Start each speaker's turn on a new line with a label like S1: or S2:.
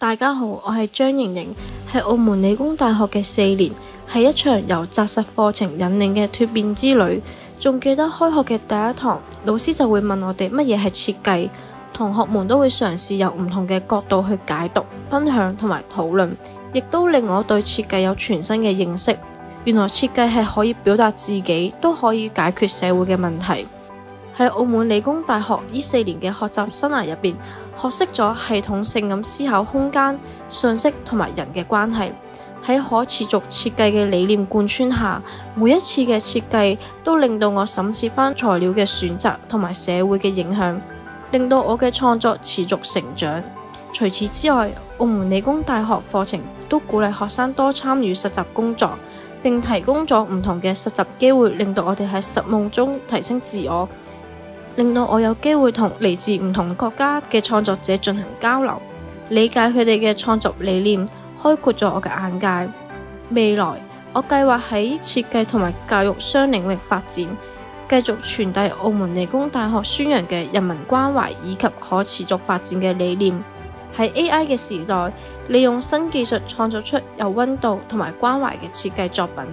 S1: 大家好，我係張瑩瑩，係澳門理工大學嘅4年，係一場由紮實課程引領嘅蛻變之旅。仲記得開學嘅第一堂，老師就會問我哋乜嘢係設計，同學們都會嘗試由唔同嘅角度去解讀、分享同埋討論，亦都令我對設計有全新嘅認識。原來設計係可以表達自己，都可以解決社會嘅問題。喺澳門理工大學呢4年嘅學習生涯入邊，學識咗系統性咁思考空間、信息同埋人嘅關係。喺可持續設計嘅理念貫穿下，每一次嘅設計都令到我審視返材料嘅選擇同埋社會嘅影響，令到我嘅創作持續成長。除此之外，澳門理工大學課程都鼓勵學生多參與實習工作，並提供咗唔同嘅實習機會，令到我哋喺實務中提升自我，令到我有機會同嚟自唔同國家嘅創作者進行交流，理解佢哋嘅創作理念，開闊咗我嘅眼界。未來我計劃喺設計同埋教育雙領域發展，繼續傳遞澳門理工大學宣揚嘅人民關懷以及可持續發展嘅理念。喺 AI 嘅時代，利用新技術創作出有溫度同埋關懷嘅設計作品。